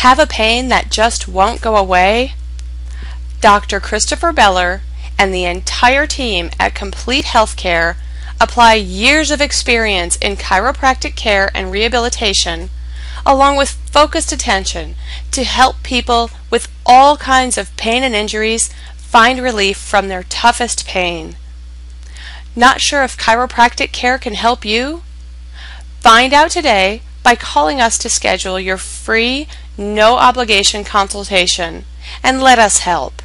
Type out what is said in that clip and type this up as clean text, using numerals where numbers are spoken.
Have a pain that just won't go away? Dr. Christopher Beller and the entire team at Complete Healthcare apply years of experience in chiropractic care and rehabilitation, along with focused attention to help people with all kinds of pain and injuries find relief from their toughest pain. Not sure if chiropractic care can help you? Find out today by calling us to schedule your free, no obligation consultation, and let us help.